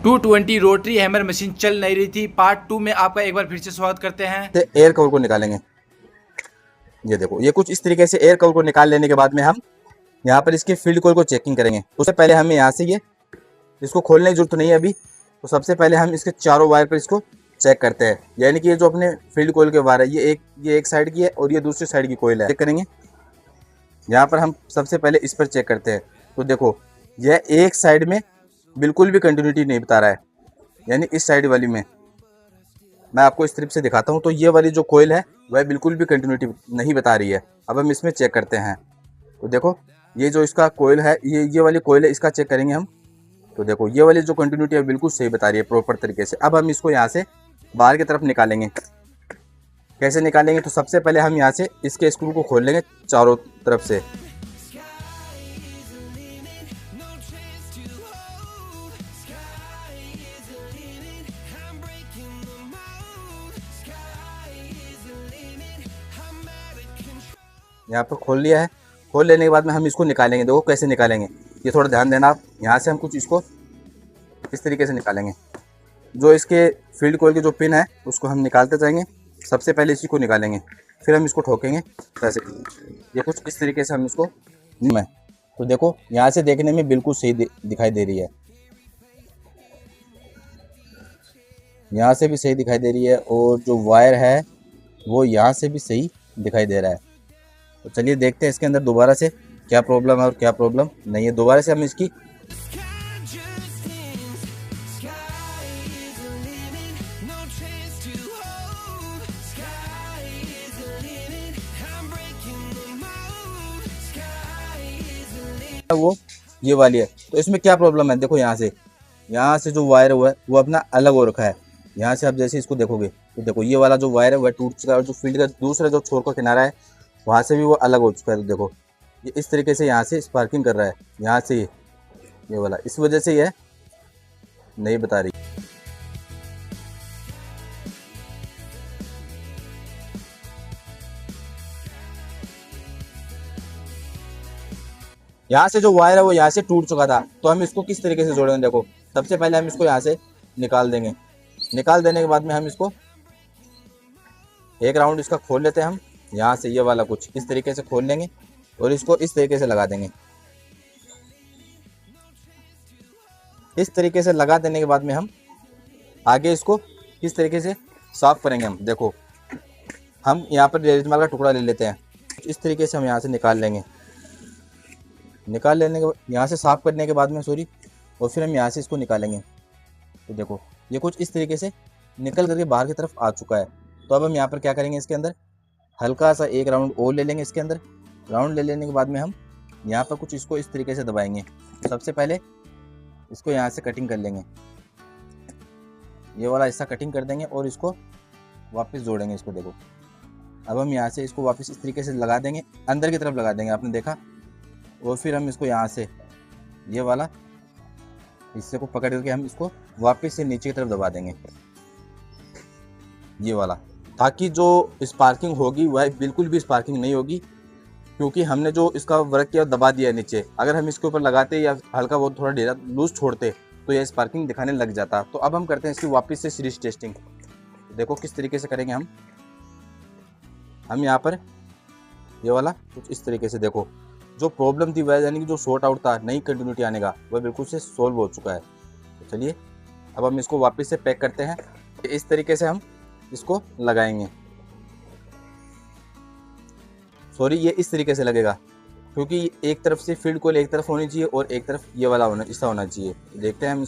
220 rotary hammer machine चल नहीं रही थी। पार्ट 2 में आपका एक बार फिर से स्वागत करते हैं। एयर कवर को निकालेंगे। ये देखो, ये कुछ इस तरीके से एयर कवर को निकाल लेने के बाद में हम यहाँ पर इसके फील्ड कॉइल को चेकिंग करेंगे। उससे पहले हमें यहाँ से ये इसको खोलने की जरूरत नहीं है अभी। तो सबसे पहले हम इसके चारों वायर पर इसको चेक करते हैं। यानी कि ये जो अपने फील्ड कॉइल के वायर है, ये एक साइड की है और ये दूसरी साइड की कॉइल है। चेक करेंगे। यहाँ पर हम सबसे पहले इस पर चेक करते हैं। तो देखो, यह एक साइड में बिल्कुल भी कंटिन्यूटी नहीं बता रहा है, यानी इस साइड वाली में। मैं आपको इस तरफ से दिखाता हूँ। तो ये वाली जो कोयल है वह बिल्कुल भी कंटिन्यूटी नहीं बता रही है। अब हम इसमें चेक करते हैं। तो देखो, ये जो इसका कोयल है, ये वाली कोयल है, इसका चेक करेंगे हम। तो देखो, ये वाली जो कंटिन्यूटी है बिल्कुल सही बता रही है प्रॉपर तरीके से। अब हम इसको यहाँ से बाहर की तरफ निकालेंगे। कैसे निकालेंगे? तो सबसे पहले हम यहाँ से इसके स्क्रू को खोल लेंगे चारों तरफ से। यहाँ पर खोल लिया है। खोल लेने के बाद में हम इसको निकालेंगे। देखो कैसे निकालेंगे, ये थोड़ा ध्यान देना आप। यहाँ से हम कुछ इसको इस तरीके से निकालेंगे। जो इसके फील्ड कॉइल के जो पिन है उसको हम निकालते जाएंगे। सबसे पहले इसी को निकालेंगे, फिर हम इसको ठोकेंगे ऐसे। ये कुछ इस तरीके से हम इसको तो देखो, यहाँ से देखने में बिल्कुल सही दिखाई दे रही है। यहाँ से भी सही दिखाई दे रही है और जो वायर है वो यहाँ से भी सही दिखाई दे रहा है। तो चलिए देखते हैं इसके अंदर दोबारा से क्या प्रॉब्लम है और क्या प्रॉब्लम नहीं है। दोबारा से हम इसकी वो ये वाली है। तो इसमें क्या प्रॉब्लम है? देखो, यहाँ से जो वायर हुआ है वो अपना अलग हो रखा है। यहाँ से आप जैसे इसको देखोगे तो देखो, ये वाला जो वायर है वह टूट चुका है और जो फील्ड का दूसरा जो छोर का किनारा है वहाँ से भी वो अलग हो चुका है। तो देखो, ये इस तरीके से यहाँ से स्पार्किंग कर रहा है। यहाँ से ये वाला, इस वजह से यह नहीं बता रही। यहाँ से जो वायर है वो यहाँ से टूट चुका था। तो हम इसको किस तरीके से जोड़ेंगे? देखो, सबसे पहले हम इसको यहाँ से निकाल देंगे। निकाल देने के बाद में हम इसको एक राउंड इसका खोल लेते हैं। हम यहाँ से ये वाला कुछ इस तरीके से खोल लेंगे और इसको इस तरीके से लगा देंगे। इस तरीके से लगा देने के बाद में हम आगे इसको किस तरीके से साफ करेंगे। हम देखो, हम यहाँ पर रेजमाल का टुकड़ा ले लेते हैं। इस तरीके से हम यहाँ से निकाल लेंगे। निकाल लेने के यहाँ से साफ करने के बाद में और फिर हम यहाँ से इसको निकालेंगे। तो देखो, ये कुछ इस तरीके से निकल करके बाहर की तरफ आ चुका है। तो अब हम यहाँ पर क्या करेंगे, इसके अंदर हल्का सा एक राउंड और ले लेंगे। इसके अंदर राउंड ले लेने के बाद में हम यहाँ पर कुछ इसको इस तरीके से दबाएंगे। सबसे पहले इसको यहाँ से कटिंग कर लेंगे। ये वाला हिस्सा कटिंग कर देंगे और इसको वापस जोड़ेंगे। इसको देखो, अब हम यहाँ से इसको वापस इस तरीके से लगा देंगे, अंदर की तरफ लगा देंगे, आपने देखा। और फिर हम इसको यहाँ से ये वाला हिस्से को पकड़ करके हम इसको वापस से नीचे की तरफ दबा देंगे, ये वाला, ताकि जो स्पार्किंग होगी वह बिल्कुल भी स्पार्किंग नहीं होगी, क्योंकि हमने जो इसका वर्क किया दबा दिया है नीचे। अगर हम इसके ऊपर लगाते या हल्का बहुत थोड़ा ढेरा लूज छोड़ते तो यह स्पार्किंग दिखाने लग जाता। तो अब हम करते हैं इसकी वापस से सीरीज टेस्टिंग। देखो किस तरीके से करेंगे हम यहाँ पर ये वाला कुछ इस तरीके से। देखो, जो प्रॉब्लम थी वह, यानी कि जो शॉर्ट आउट था, नई कंटिन्यूटी आने का, वह बिल्कुल से सोल्व हो चुका है। तो चलिए अब हम इसको वापस से पैक करते हैं। इस तरीके से हम इसको लगाएंगे। ये इस तरीके से लगेगा, क्योंकि एक तरफ से फील्ड कॉइल एक तरफ होनी चाहिए और एक तरफ ये वाला होना चाहिए। देखते हैं हम